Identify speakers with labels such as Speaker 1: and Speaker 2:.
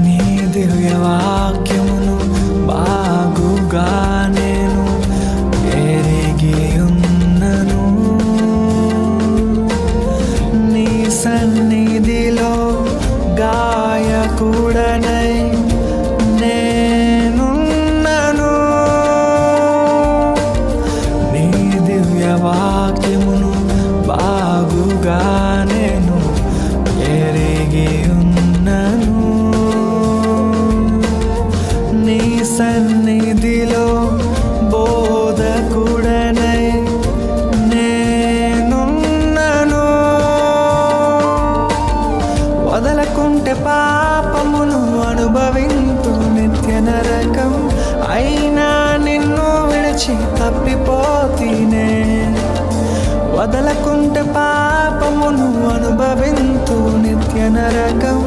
Speaker 1: నీ దివ్యవాక్యమును బాగుగా నేను ఎరిగి ఉన్నను. నీ సన్నిధిలో గాయకుడనై నేనున్నను. నీ దివ్యవాక్యమును బాగుగా నేను ఎరిగి ఉన్నను. నీ సన్నిధిలో బోధకుడనై నేనున్నను. వదలకుంటే పాపమును అనుభవింతు నిత్య నరకం, అయినా నిన్ను విడిచి తప్పిపోతీనే. వదలకుంటే పాపమును అనుభవింతు నిత్య నరకం,